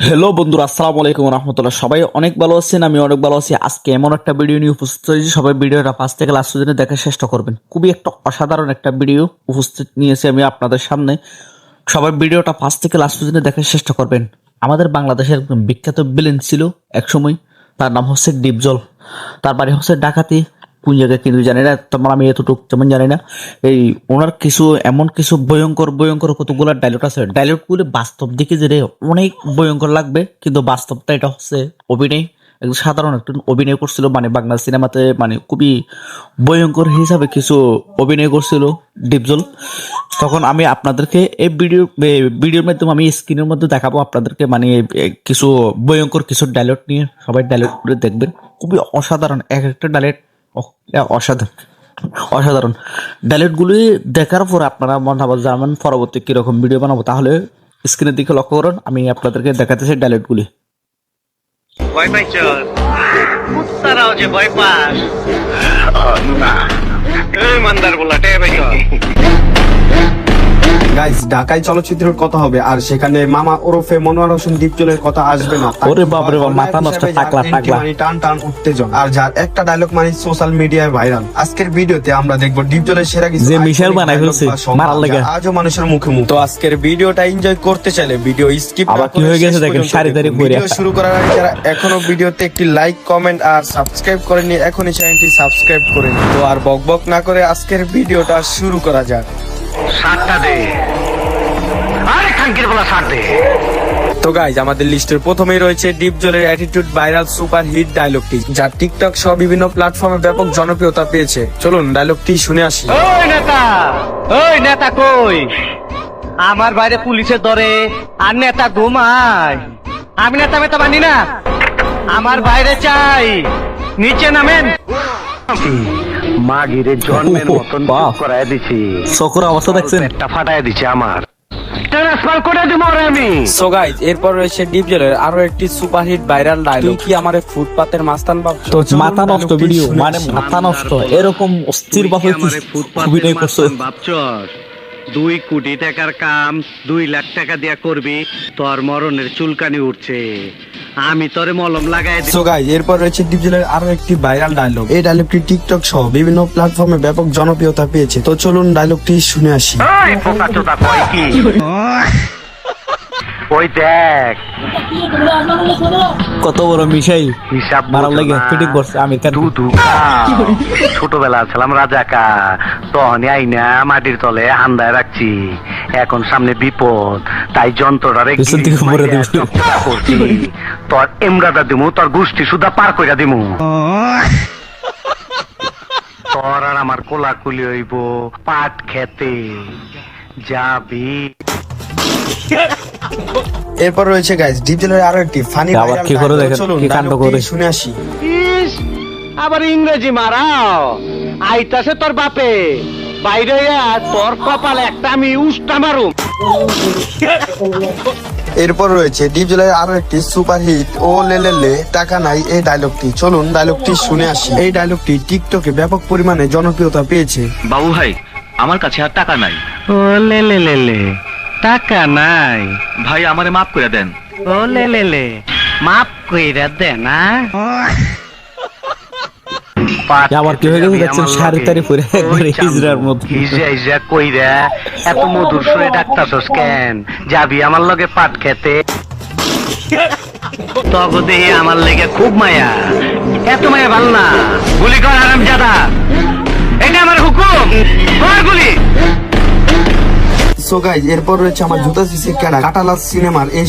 Hello বন্ধুরা, আসসালামু আলাইকুম রহমতুল্লাহ। সবাই অনেক ভালো আছেন, আমি অনেক ভালো আছি। আজকে এমন একটা ভিডিও নিয়ে উপস্থিত হয়েছি, সবাই ভিডিওটা ফার্স্ট থেকে লাস্ট পর্যন্ত দেখার চেষ্টা করবেন। খুবই একটা অসাধারণ একটা ভিডিও উপস্থিত নিয়েছি আমি আপনাদের সামনে। সবাই ভিডিওটা ফার্স্ট থেকে লাস্ট পর্যন্ত দেখার চেষ্টা করবেন। আমাদের বাংলাদেশের একজন বিখ্যাত ভিলেন ছিল একসময়, তার নাম হচ্ছে ডিপজল। তার বাড়ি হচ্ছে ডাকাতি, কোন জায়গায় কিন্তু জানি না, তোমার আমি এতটুকু তেমন জানি না। এই ওনার কিছু এমন কিছু ভয়ঙ্কর ভয়ঙ্কর কতগুলো ডায়লগ আছে, ডায়লগগুলো বাস্তব দিকে যে অনেক ভয়ঙ্কর লাগবে, কিন্তু বাস্তবটা এটা হচ্ছে অভিনয়। একদম সাধারণ একটু অভিনয় করছিল, মানে বাংলা সিনেমাতে মানে খুবই ভয়ঙ্কর হিসাবে কিছু অভিনয় করছিল ডিপজল। তখন আমি আপনাদেরকে এই ভিডিওর মাধ্যমে আমি স্ক্রিনের মধ্যে দেখাবো আপনাদেরকে, মানে কিছু ভয়ঙ্কর কিছু ডায়লগ নিয়ে। সবাই ডায়লগগুলো দেখবেন, খুবই অসাধারণ। এক একটা ডায়লগ অসাধারণ অসাধারণ। ডায়লগগুলি দেখার পর আপনারা মনে হবে যে আমি পরবর্তী কিরকম ভিডিও বানাবো, তাহলে স্ক্রিনের দিকে লক্ষ্য করুন। আমি আপনাদেরকে দেখাতেছি ডায়লগগুলি। ভয় পাইছ? কুত্তারাও যে ভয় পাস না। এই মান্দার বলা টে ভাই গাইস, ঢাকায় চলচ্চিত্রের কথা হবে আর সেখানে মামা ওরফে মনোয়ার হোসেন ডিপজলের কথা আসবে না। ওরে বাপ রে বাপ, মাথা নষ্ট, টাকলা টাকলা। টান টান উত্তেজন আর যার একটা ডায়লগ মানে সোশ্যাল মিডিয়ায় ভাইরাল। আজকের ভিডিওতে আমরা দেখব ডিপজলের সেরা কিছু যে মিশেল বানাই ফেলছে মারার লাগা, আজও মানুষের মুখে মুখে। তো আজকের ভিডিওটা এনজয় করতে চাইলে ভিডিও স্কিপ আবার কি হয়ে গেছে দেখেন, সারি সারি করে। ভিডিও শুরু করার আগে যারা এখনো ভিডিওতে একটি লাইক কমেন্ট আর সাবস্ক্রাইব করেননি, এখনই চ্যানেলটি সাবস্ক্রাইব করে নিন। তো আর বকবক না করে আজকের ভিডিওটা শুরু করা যাক। সাতটা দে, আরে খাঙ্কির বলা সাত দে। তো গাইজ, আমাদের লিস্টের প্রথমেই রয়েছে ডিপজলের অ্যাটিটিউড ভাইরাল সুপার হিট ডায়লগটি, যা টিকটক সহ বিভিন্ন প্ল্যাটফর্মে ব্যাপক জনপ্রিয়তা পেয়েছে। চলুন ডায়লগটি শুনে আসি। ওই নেতা, ওই নেতা কই? আমার বাইরে পুলিশের ধরে আর নেতা ঘুমায়। আমি নেতা মেতা মানি না, আমার বাইরে চাই, নিচে নামেন। মাগিরে জন্মের মতন করায় দিছি, সকর অবস্থা দেখছেন, পেটটা ফাটায় দিছে আমার। ট্রান্সফার করে দিব রে আমি। সো গাইজ, এরপর রয়েছে ডিপজলের আরো একটি সুপার হিট ভাইরাল ডায়লগ, কি আমারে ফুটপাতের মাস্তান ভাবছো? তো মাথা নষ্ট ভিডিও, মানে মাথা নষ্ট। এরকম অস্থির ভাবে অভিনয় করছে। ভাবছস 2 কোটি টাকার কাম 2 লাখ টাকা দিয়া করবি, তোর মরণের চুলকানি উঠছে। আমি তোরে মলম লাগাই সো গাইজ, এরপর রয়েছে ডিপজলের আরো একটি ভাইরাল ডায়লগ। এই ডায়লগটি টিকটক সহ বিভিন্ন প্ল্যাটফর্মে ব্যাপক জনপ্রিয়তা পেয়েছে। তো চলুন ডায়লগটি শুনে আসি। ওই দেখ কত বড় মিশাই হিসাব মারার লাগে ফিটিং করছে আমি কেন। ছোটবেলা ছিলাম রাজাকা, তখন আইনা মাটির তলে হান্দায় রাখছি। এখন সামনে বিপদ, তাই যন্ত্রটারে পিছন থেকে উপরে দিব। করছি। তোর এমরাটা দিমু, তোর গোষ্ঠী সুদা পার কইরা দিমু। তোর আর আমার কোলাকুলি হইব পাট খেতে যাবি। এরপর রয়েছে গাইজ ডিপজলের আরো একটি ফানি আবার কি করে দেখেন, চলুন কি কাণ্ড ডায়লগটি করে। শুনে আসি। ইস, আবার ইংরেজি মারাও। আইতাছে তোর বাপে, বাইরে আইয়া তোর কপালে একটা আমি উস্টা মারুম। এরপর রয়েছে ডিপজলের আরো একটি সুপার হিট ও লে টাকা নাই এই ডায়লগটি। চলুন ডায়লগটি শুনে আসি। এই ডায়লগটি টিকটকে ব্যাপক পরিমাণে জনপ্রিয়তা পেয়েছে। বাবু ভাই, আমার কাছে আর টাকা নাই। ও লে লে লে লে, টাকা নাই? ভাই আমারে মাফ করে দেন। ও লে লে লে, মাপ কইরা দে না। আবার কি হয়ে গেছে দেখছেন, সারি তারি পরে একবারে হিজড়ার মতো। হিজড়া কইরা এত মধুর সুরে ডাকতাছস কেন? যাবি আমার লগে পাট খেতে? তবে দেহি আমার লেগে খুব মায়া। এত মায়া ভাল না, গুলি কর হারামজাদা। এটা আমার হুকুম, কর গুলি। সো গাইজ, এরপর রয়েছে আমার জুতা সিসি ক্যাডা কাটালাস সিনেমার এই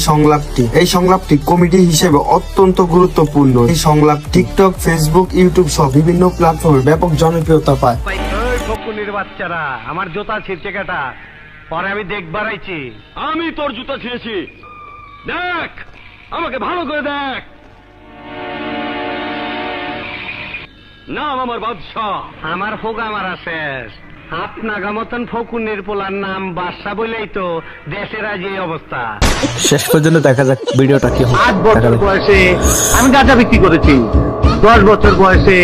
সংলাপটি কমেডি হিসেবে অত্যন্ত গুরুত্বপূর্ণ। এই সংলাপ টিকটক, ফেসবুক, ইউটিউব সহ বিভিন্ন প্ল্যাটফর্মে ব্যাপক জনপ্রিয়তা পায়। ওই ফকুনির বাচ্চারা, আমার জুতা ছিঁড়ছে কাটা, পরে আমি দেখবার আইছি। আমি তোর জুতা ছিঁড়েছি, দেখ, আমাকে ভালো করে দেখ। নাম আমার বাদশাহ, আমার হোগা মারা শেষ। আপনাগা মতন ফকুনির পোলার নাম বাদশা বলেই তো দেশের আজ এই অবস্থা। শেষ পর্যন্ত দেখা যাক ভিডিওটা কি হয়। 8 বছর বয়সে আমি গাঁজা বিক্রি করেছি। 10 বছর বয়সে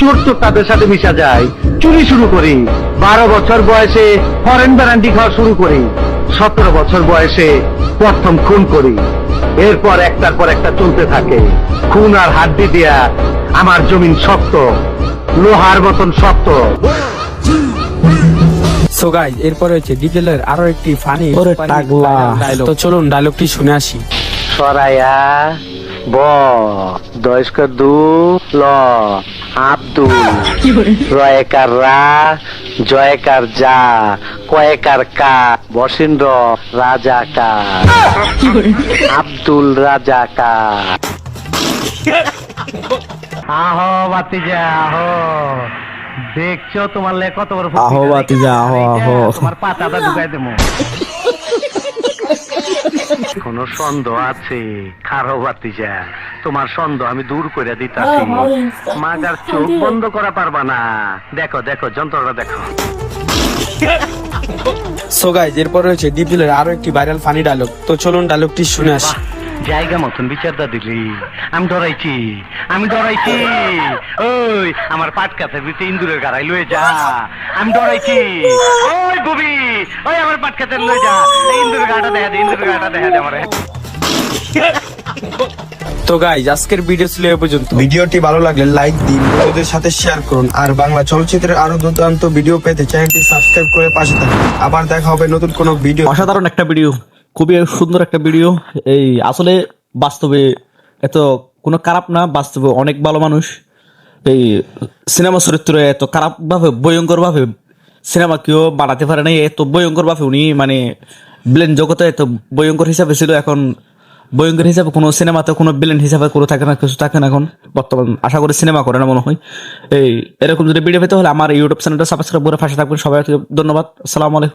চোর তাদের সাথে মিশা যায়, চুরি শুরু করি। 12 বছর বয়সে ফরেন ব্র্যান্ডি খাওয়া শুরু করি। 17 বছর বয়সে প্রথম খুন করি। এরপর একটার পর একটা চলতে থাকে। খুন আর হাড্ডি দিয়া আমার জমিন শক্ত, লোহার মতন শক্ত। সো গাইজ এরপরে হচ্ছে ডিজেলের আরো একটি ফানি ওরে টাগলা। ডায়লগ। তো চলুন ডায়লগটি শুনে আসি। সরাইয়া ব দয়স্কর দু ল আব্দুল রয়েকার রা জয়কার যা কয়েকার কা বসিন্দ্র রাজা কা আব্দুল রাজা কা। আহো বাতিজা আহো, দেখছো তোমার লে কত বড় ফুটকি আহো গাছ? বাতিজা, আহো, আহো। তোমার পাতাটা ঢুকাই দেবো। কোন সন্দেহ আছে? খারো বাতিজা, তোমার সন্দেহ আমি দূর করে দিতাছি। মাগার চোখ বন্ধ করা পারবা না। দেখো দেখো যন্ত্রটা দেখো। সো গাইজ এরপরে হচ্ছে ডিজেলের আরো একটি ভাইরাল ফানি ডায়লগ। তো চলুন ডায়লগটি শুনে আসি। জায়গা মতন বিচারটা দিলি। আমি ডরাইছি, আমি ডরাইছি। ওই আমার পাট কাছের ভিতরে ইন্দুরের গাড়াই লয়ে যা। আমি ডরাইছি। ওই বুবি, ওই আমার পাট কাছের লয়ে যা। এই ইন্দুরের গাড়াটা দেখা দে, ইন্দুরের গাড়াটা দেখা দে আমারে। তো গাইজ আজকের ভিডিও ছিল এ পর্যন্ত। ভিডিওটি ভালো লাগলে লাইক দিন, বন্ধুদের সাথে শেয়ার করুন, আর বাংলা চলচ্চিত্রের আরো দুর্দান্ত ভিডিও পেতে চ্যানেলটি সাবস্ক্রাইব করে পাশে থাকুন। আবার দেখা হবে নতুন কোনো ভিডিও। অসাধারণ একটা ভিডিও, খুবই সুন্দর একটা ভিডিও। এই আসলে বাস্তবে এত কোনো খারাপ না, বাস্তবে অনেক ভালো মানুষ। এই সিনেমা চরিত্রে এত খারাপ ভাবে, ভয়ঙ্কর ভাবে সিনেমা কেউ বানাতে পারে নাই। এত ভয়ঙ্কর ভাবে উনি মানে ভিলেন জগতে এত ভয়ঙ্কর হিসাবে ছিল। এখন ভয়ঙ্কর হিসাবে কোনো সিনেমাতে কোনো ভিলেন হিসাবে কোনো থাকে না, কিছু থাকে না এখন বর্তমান। আশা করি সিনেমা করে না মনে হয়। এই এরকম যদি ভিডিও পেতে হলে আমার ইউটিউব চ্যানেলটা সাবস্ক্রাইব করে পাশে থাকবেন। সবাইকে ধন্যবাদ। আসসালামু আলাইকুম।